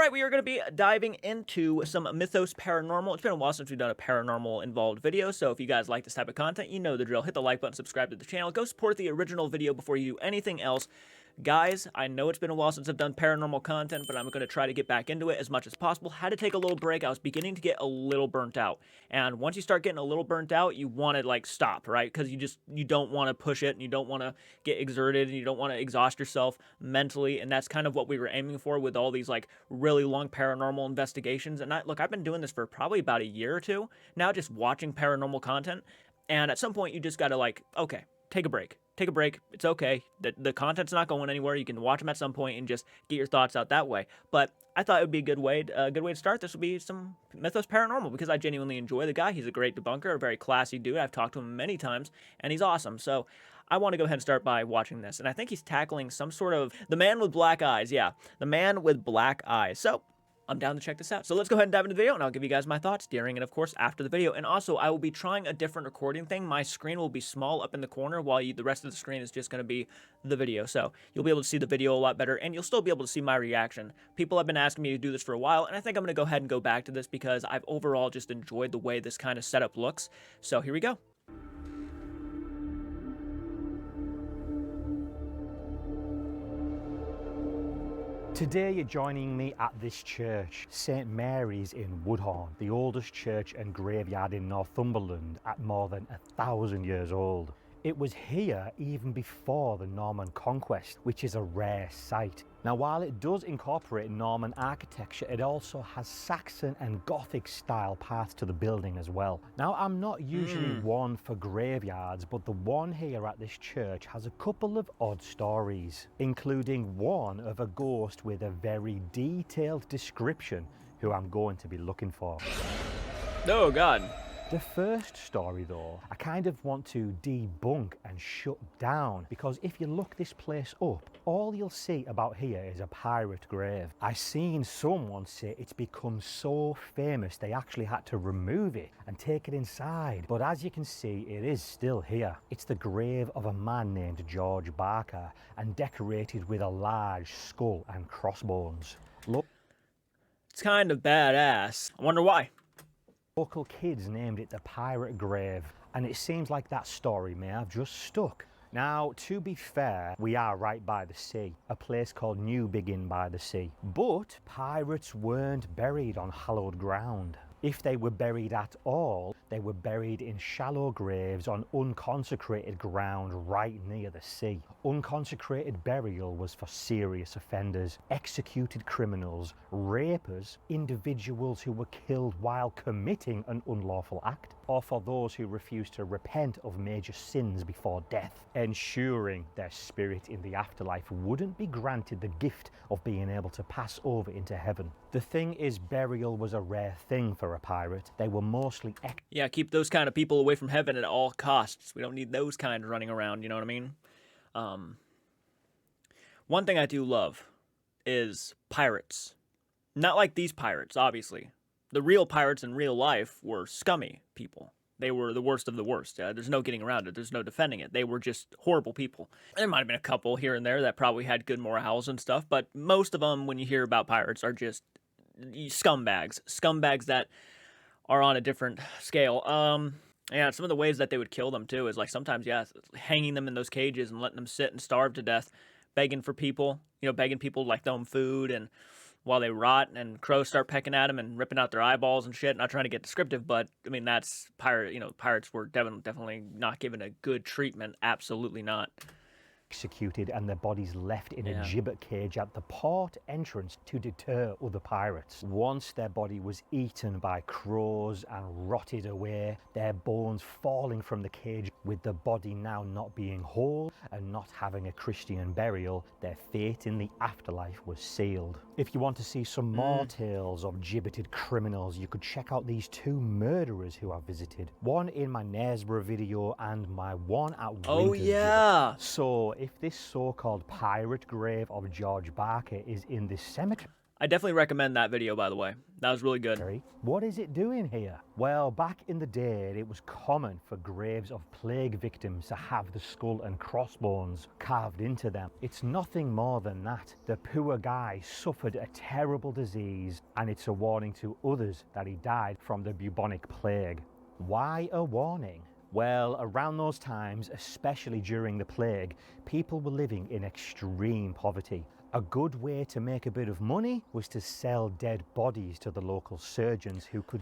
right, we are going to be diving into some Mythos Paranormal. It's been a while since we've done a paranormal involved video, so if you guys like this type of content, you know the drill. Hit the like button, subscribe to the channel, go support the original video before you do anything else. Guys, I know it's been a while since I've done paranormal content, but I'm going to try to get back into it as much as possible. Had to take a little break. I was beginning to get a little burnt out. And once you start getting a little burnt out, you want to like stop, right? Because you don't want to push it, and you don't want to get exerted, and you don't want to exhaust yourself mentally. And that's kind of what we were aiming for with all these like really long paranormal investigations. And look, I've been doing this for probably about a year or two now, just watching paranormal content. And at some point, you just got to like, okay, take a break. Take a break. It's okay. The content's not going anywhere. You can watch them at some point and just get your thoughts out that way. But I thought it would be a good way to start. This would be some Mythos Paranormal because I genuinely enjoy the guy. He's a great debunker, a very classy dude. I've talked to him many times, and he's awesome. So I want to go ahead and start by watching this. And I think he's tackling some sort of the man with black eyes. Yeah, the man with black eyes. So I'm down to check this out. So let's go ahead and dive into the video, and I'll give you guys my thoughts during and, of course, after the video. And also, I will be trying a different recording thing. My screen will be small up in the corner while the rest of the screen is just going to be the video. So you'll be able to see the video a lot better, and you'll still be able to see my reaction. People have been asking me to do this for a while, and I think I'm going to go ahead and go back to this because I've overall just enjoyed the way this kind of setup looks. So here we go. Today you're joining me at this church, St Mary's in Woodhorn, the oldest church and graveyard in Northumberland at more than 1,000 years old. It was here even before the Norman conquest, which is a rare sight. Now, while it does incorporate Norman architecture, it also has Saxon and Gothic style parts to the building as well. Now, I'm not usually one for graveyards, but the one here at this church has a couple of odd stories, including one of a ghost with a very detailed description who I'm going to be looking for. Oh, God. The first story though, I kind of want to debunk and shut down because if you look this place up, all you'll see about here is a pirate grave. I seen someone say it's become so famous they actually had to remove it and take it inside. But as you can see, it is still here. It's the grave of a man named George Barker and decorated with a large skull and crossbones. Look. It's kind of badass. I wonder why. Local kids named it the Pirate Grave, and it seems like that story may have just stuck. Now, to be fair, we are right by the sea, a place called NEWBIGGIN by the sea. But pirates weren't buried on hallowed ground. If they were buried at all, they were buried in shallow graves on unconsecrated ground right near the sea. Unconsecrated burial was for serious offenders, executed criminals, rapers, individuals who were killed while committing an unlawful act, or for those who refused to repent of major sins before death, ensuring their spirit in the afterlife wouldn't be granted the gift of being able to pass over into heaven. The thing is, burial was a rare thing for a pirate. They were mostly yeah, keep those kind of people away from heaven at all costs. We don't need those kind running around, you know what I mean? One thing I do love is pirates. Not like these pirates, obviously. The real pirates in real life were scummy people. They were the worst of the worst. There's no getting around it. There's no defending it. They were just horrible people. There might have been a couple here and there that probably had good morals and stuff, but most of them, when you hear about pirates, are just scumbags. Scumbags that are on a different scale. Yeah, some of the ways that they would kill them, too, is like sometimes, yeah, hanging them in those cages and letting them sit and starve to death, begging for people, begging people to, like, throw them food, and while they rot and crows start pecking at them and ripping out their eyeballs and shit. Not trying to get descriptive, but, I mean, that's pirates were definitely not given a good treatment. Absolutely not. Executed and their bodies left in a gibbet cage at the port entrance to deter other pirates. Once their body was eaten by crows and rotted away, their bones falling from the cage, with the body now not being whole and not having a Christian burial, their fate in the afterlife was sealed. If you want to see some more tales of gibbeted criminals, you could check out these two murderers who I visited. One in my Knaresborough video and my one at Winter's. Oh yeah! So if this so-called pirate grave of George Barker is in this cemetery... I definitely recommend that video, by the way. That was really good. What is it doing here? Well, back in the day, it was common for graves of plague victims to have the skull and crossbones carved into them. It's nothing more than that. The poor guy suffered a terrible disease, and it's a warning to others that he died from the bubonic plague. Why a warning? Well, around those times, especially during the plague, people were living in extreme poverty. A good way to make a bit of money was to sell dead bodies to the local surgeons who could...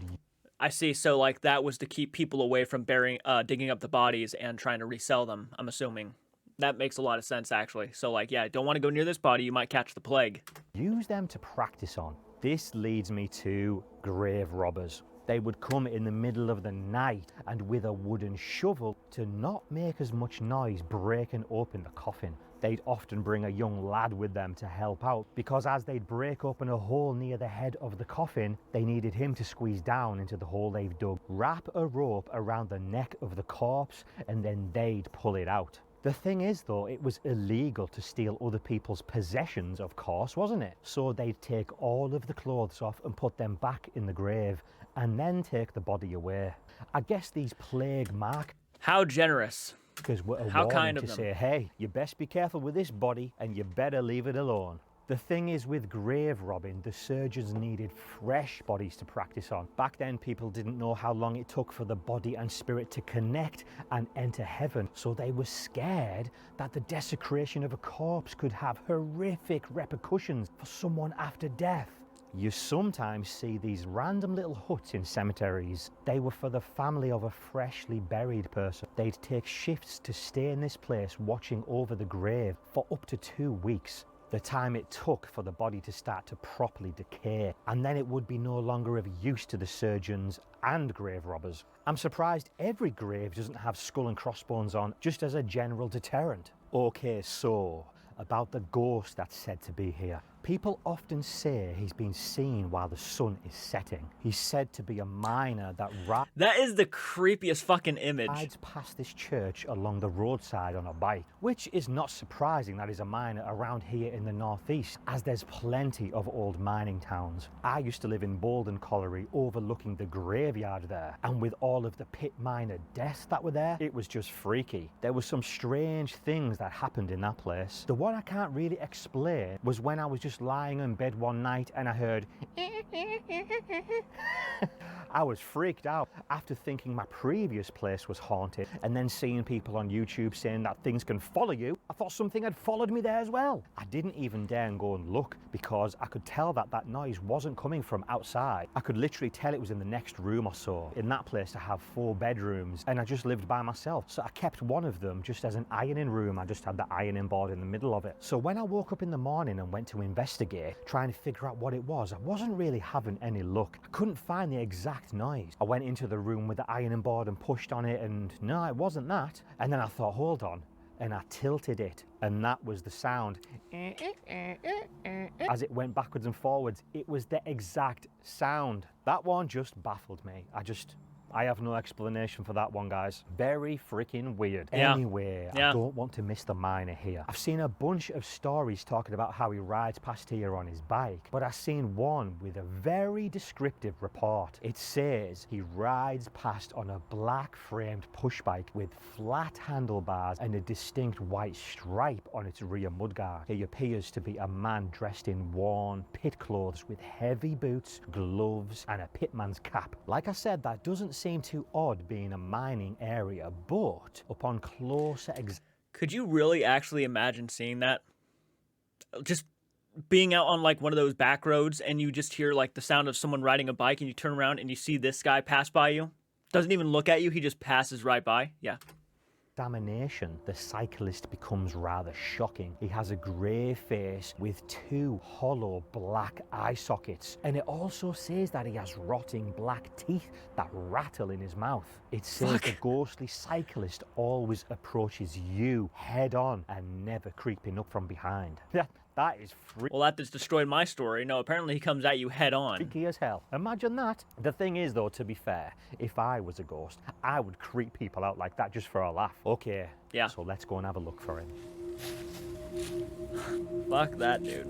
I see. So, like, that was to keep people away from digging up the bodies and trying to resell them, I'm assuming. That makes a lot of sense, actually. So, like, yeah, don't want to go near this body. You might catch the plague. Use them to practice on. This leads me to grave robbers. They would come in the middle of the night and with a wooden shovel to not make as much noise breaking open the coffin. They'd often bring a young lad with them to help out because as they'd break open a hole near the head of the coffin, they needed him to squeeze down into the hole they've dug, wrap a rope around the neck of the corpse, and then they'd pull it out. The thing is, though, it was illegal to steal other people's possessions, of course, wasn't it? So they'd take all of the clothes off and put them back in the grave, and then take the body away. I guess these plague mark... How generous. Because we're How warning kind of to them. say, hey, you best be careful with this body and you better leave it alone. The thing is, with grave robbing, the surgeons needed fresh bodies to practice on. Back then, people didn't know how long it took for the body and spirit to connect and enter heaven, so they were scared that the desecration of a corpse could have horrific repercussions for someone after death. You sometimes see these random little huts in cemeteries. They were for the family of a freshly buried person. They'd take shifts to stay in this place watching over the grave for up to 2 weeks. The time it took for the body to start to properly decay, and then it would be no longer of use to the surgeons and grave robbers. I'm surprised every grave doesn't have skull and crossbones on, just as a general deterrent. Okay, so about the ghost that's said to be here. People often say he's been seen while the sun is setting. He's said to be a miner that That is the creepiest fucking image. rides past this church along the roadside on a bike, which is not surprising that he's a miner around here in the northeast, as there's plenty of old mining towns. I used to live in Bolden Colliery overlooking the graveyard there, and with all of the pit miner deaths that were there, it was just freaky. There were some strange things that happened in that place. The one I can't really explain was when I was just lying in bed one night and I heard I was freaked out after thinking my previous place was haunted, and then seeing people on YouTube saying that things can follow you. I thought something had followed me there as well. I didn't even dare and go and look because I could tell that that noise wasn't coming from outside. I could literally tell it was in the next room or so. In that place I have 4 bedrooms and I just lived by myself, so I kept one of them just as an ironing room. I just had the ironing board in the middle of it. So when I woke up in the morning and went to investigate, trying to figure out what it was, I wasn't really having any luck. I couldn't find the exact noise. I went into the room with the ironing board and pushed on it, and no, it wasn't that. And then I thought, hold on, and I tilted it, and that was the sound. As it went backwards and forwards, it was the exact sound. That one just baffled me. I have no explanation for that one, guys. Very freaking weird. Yeah. Anyway, Yeah. I don't want to miss the miner here. I've seen a bunch of stories talking about how he rides past here on his bike, but I've seen one with a very descriptive report. It says he rides past on a black framed push bike with flat handlebars and a distinct white stripe on its rear mudguard. He appears to be a man dressed in worn pit clothes with heavy boots, gloves, and a pitman's cap. Like I said, that doesn't seem too odd being a mining area, but upon closer Could you really actually imagine seeing that? Just being out on like one of those back roads and you just hear like the sound of someone riding a bike and you turn around and you see this guy pass by you. Doesn't even look at you, he just passes right by. Yeah. examination, the cyclist becomes rather shocking. He has a grey face with 2 hollow black eye sockets, and it also says that he has rotting black teeth that rattle in his mouth. It says the ghostly cyclist always approaches you head on and never creeping up from behind. That is freaky. Well, that just destroyed my story. No, apparently he comes at you head on. Freaky as hell. Imagine that. The thing is, though, to be fair, if I was a ghost, I would creep people out like that just for a laugh. Okay. Yeah. So let's go and have a look for him. Fuck that, dude.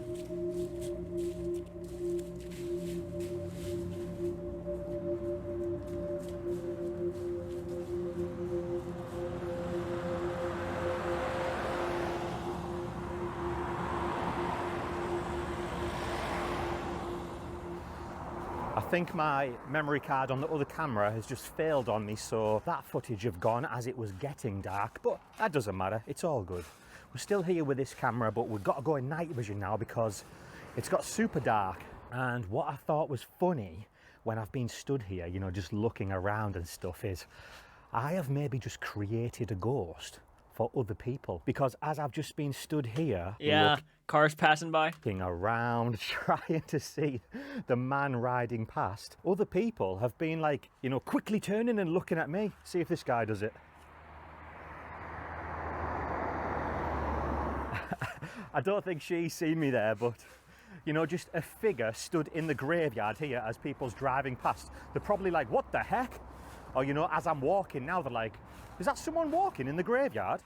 I think my memory card on the other camera has just failed on me, so that footage have gone as it was getting dark, but that doesn't matter, it's all good. We're still here with this camera, but we've got to go in night vision now because it's got super dark. And what I thought was funny when I've been stood here, you know, just looking around and stuff, is I have maybe just created a ghost for other people, because as I've just been stood here, cars passing by, looking around, trying to see the man riding past, other people have been like, you know, quickly turning and looking at me. See if this guy does it. I don't think she's seen me there, but you know, just a figure stood in the graveyard here as people's driving past. They're probably like, what the heck? Or, you know, as I'm walking now, they're like, is that someone walking in the graveyard?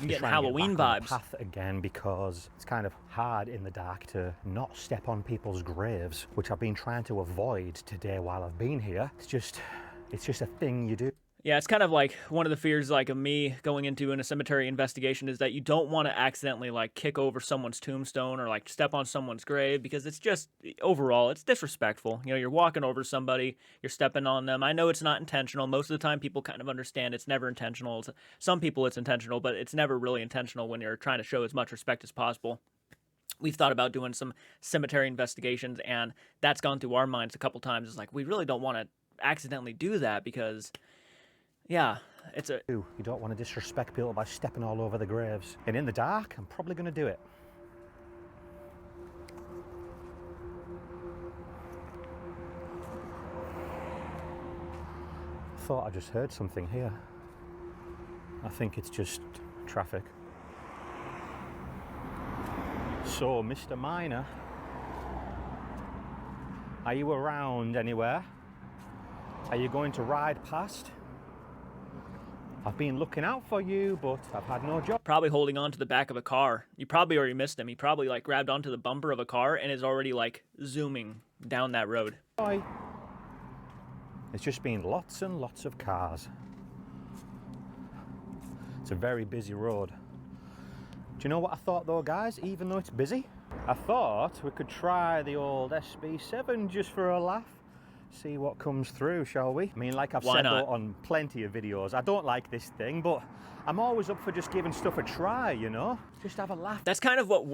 I'm getting Halloween vibes. Path again, because it's kind of hard in the dark to not step on people's graves, which I've been trying to avoid today while I've been here. It's just a thing you do. Yeah, it's kind of like one of the fears, like, of me going into a cemetery investigation is that you don't want to accidentally, like, kick over someone's tombstone or, like, step on someone's grave, because it's just, overall, it's disrespectful. You know, you're walking over somebody, you're stepping on them. I know it's not intentional. Most of the time, people kind of understand it's never intentional. Some people it's intentional, but it's never really intentional when you're trying to show as much respect as possible. We've thought about doing some cemetery investigations, and that's gone through our minds a couple times. It's like, we really don't want to accidentally do that because... yeah, it's a... You don't want to disrespect people by stepping all over the graves. And in the dark, I'm probably going to do it. Thought I just heard something here. I think it's just traffic. So, Mr. Miner, are you around anywhere? Are you going to ride past? I've been looking out for you, but I've had no job. Probably holding on to the back of a car. You probably already missed him. He probably, like, grabbed onto the bumper of a car and is already, like, zooming down that road. Bye. It's just been lots and lots of cars. It's a very busy road. Do you know what I thought though, guys? Even though it's busy, I thought we could try the old SB7 just for a laugh. See what comes through, shall we? I mean, like I've said though, on plenty of videos, I don't like this thing, but I'm always up for just giving stuff a try, you know? Just have a laugh. That's kind of what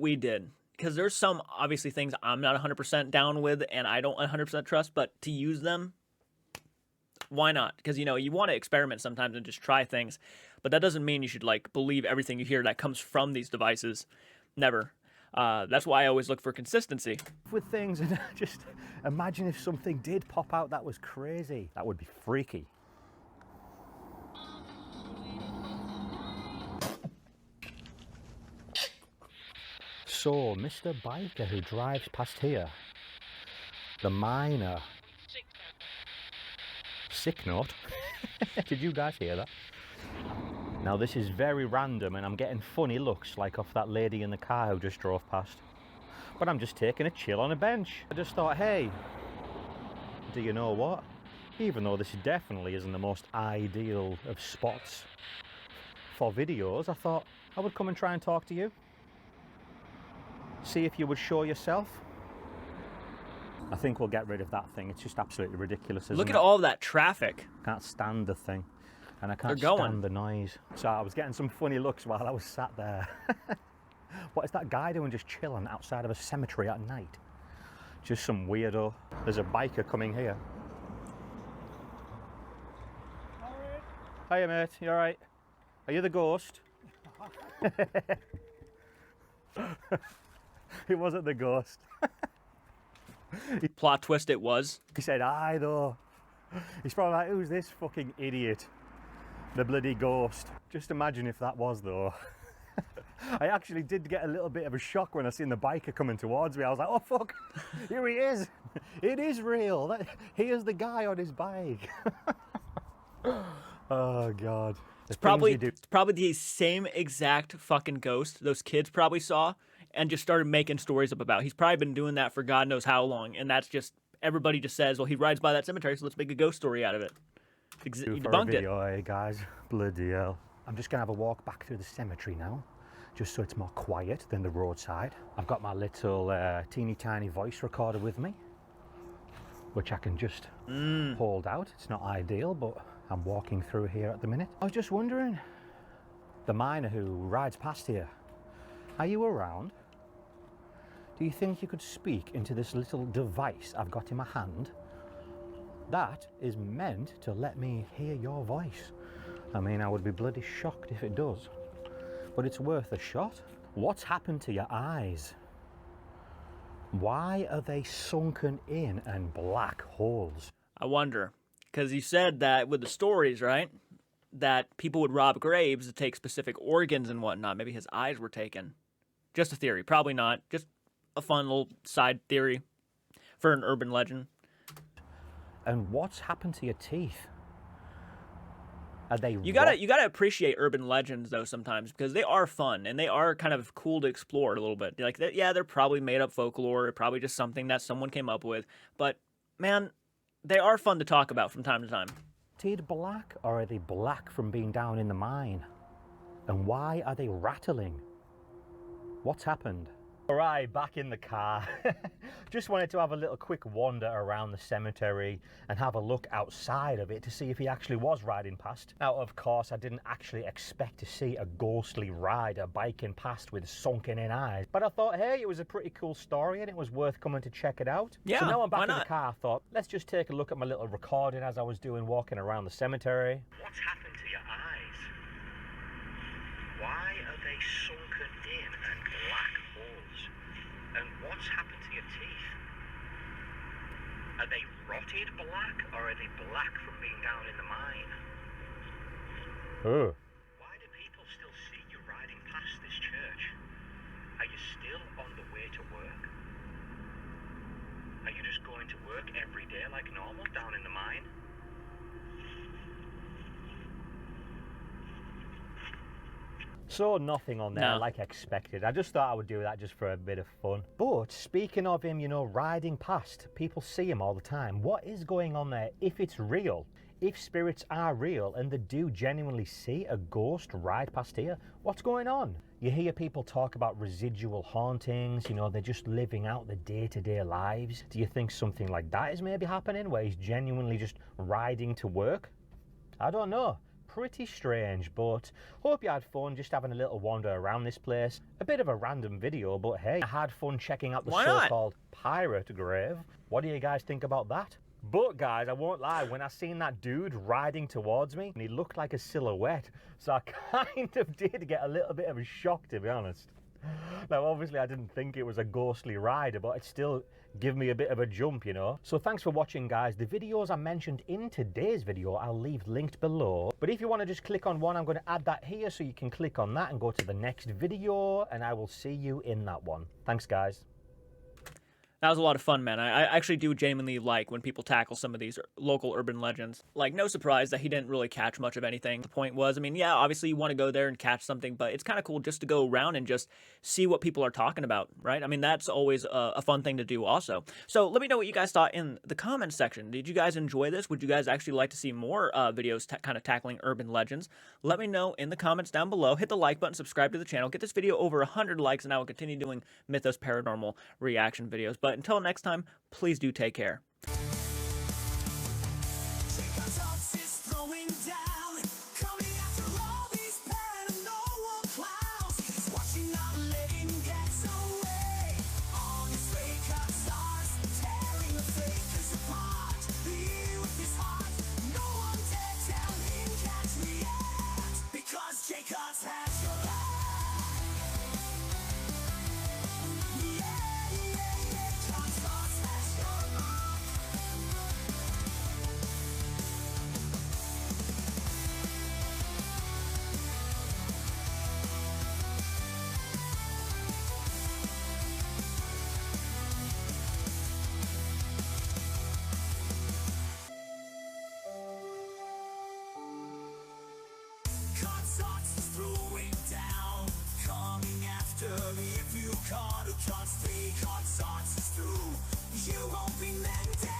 we did. Because there's some, obviously, things I'm not 100% down with and I don't 100% trust, but to use them, why not? Because, you know, you want to experiment sometimes and just try things, but that doesn't mean you should, like, believe everything you hear that comes from these devices. Never. That's why I always look for consistency. With things, and just imagine if something did pop out that was crazy. That would be freaky. So, Mr. Biker who drives past here, the miner. Sick note. Did you guys hear that? Now this is very random and I'm getting funny looks like off that lady in the car who just drove past. But I'm just taking a chill on a bench. I just thought, hey, do you know what? Even though this definitely isn't the most ideal of spots for videos, I thought I would come and try and talk to you. See if you would show yourself. I think we'll get rid of that thing. It's just absolutely ridiculous, isn't it? Look at all that traffic. Can't stand the thing. And I can't stand the noise. So I was getting some funny looks while I was sat there. What is that guy doing just chilling outside of a cemetery at night? Just some weirdo. There's a biker coming here. Hiya mate, you alright? Are you the ghost? It wasn't the ghost. Plot twist, it was. He said, aye though. He's probably like, who's this fucking idiot? The bloody ghost. Just imagine if that was though. I actually did get a little bit of a shock when I seen the biker coming towards me. I was like, oh fuck, here he is. It is real. Here's the guy on his bike. Oh God. It's probably the same exact fucking ghost those kids probably saw and just started making stories up about. He's probably been doing that for God knows how long, and that's just, everybody just says, well, he rides by that cemetery, so let's make a ghost story out of it. You debunked it. Hey guys, bloody hell. I'm just gonna have a walk back through the cemetery now just so it's more quiet than the roadside. I've got my little teeny tiny voice recorder with me, which I can just hold out. It's not ideal, but I'm walking through here at the minute. I was just wondering, the miner who rides past here, are you around? Do you think you could speak into this little device I've got in my hand that is meant to let me hear your voice? I mean, I would be bloody shocked if it does, but it's worth a shot. What's happened to your eyes? Why are they sunken in and black holes? I wonder, because you said that with the stories, right? That people would rob graves to take specific organs and whatnot. Maybe his eyes were taken. Just a theory. Probably not. Just a fun little side theory for an urban legend. And what's happened to your teeth? Are they You gotta appreciate urban legends though sometimes, because they are fun and they are kind of cool to explore a little bit. Like, yeah, they're probably made up folklore, probably just something that someone came up with. But man, they are fun to talk about from time to time. rotted black, or are they black from being down in the mine? And why are they rattling? What's happened? All right, back in the car. Just wanted to have a little quick wander around the cemetery and have a look outside of it to see if he actually was riding past. Now, of course, I didn't actually expect to see a ghostly rider biking past with sunken in eyes, but I thought, hey, it was a pretty cool story and it was worth coming to check it out. Yeah, so now I'm back why in the not? car. I thought, let's just take a look at my little recording as I was doing walking around the cemetery. What's happened to your eyes? Why are they sunken in and black holes? And what's happened to your teeth? Are they rotted black, or are they black from being down in the mine? Oh. Why do people still see you riding past this church? Are you still on the way to work? Are you just going to work every day like normal down in the mine? So nothing on there, No. like expected. I just thought I would do that just for a bit of fun. But speaking of him, you know, riding past, people see him all the time. What is going on there? If it's real, if spirits are real and they do genuinely see a ghost ride past here, what's going on? You hear people talk about residual hauntings, you know, they're just living out their day-to-day lives. Do you think something like that is maybe happening, where he's genuinely just riding to work? I don't know. Pretty strange, but hope you had fun just having a little wander around this place. A bit of a random video, but hey, I had fun checking out the Why not? so-called pirate grave. What do you guys think about that? But guys, I won't lie, when I seen that dude riding towards me, and he looked like a silhouette, so I kind of did get a little bit of a shock, to be honest. Now, obviously, I didn't think it was a ghostly rider, but it still gave me a bit of a jump, you know. So thanks for watching, guys. The videos I mentioned in today's video, I'll leave linked below. But if you want to just click on one, I'm going to add that here, so you can click on that and go to the next video, and I will see you in that one. Thanks, guys. That was a lot of fun, man. I actually do genuinely like when people tackle some of these local urban legends. Like, no surprise that he didn't really catch much of anything. The point was, I mean, yeah, obviously you want to go there and catch something, but it's kind of cool just to go around and just see what people are talking about, right? I mean, that's always a fun thing to do also. So let me know what you guys thought in the comments section. Did you guys enjoy this? Would you guys actually like to see more videos kind of tackling urban legends? Let me know in the comments down below. Hit the like button, subscribe to the channel, get this video over 100 likes, and I will continue doing Mythos Paranormal reaction videos. But until next time, please do take care. Throwing down, coming after me. If you can't speak, hot sauce is through. You won't be meant.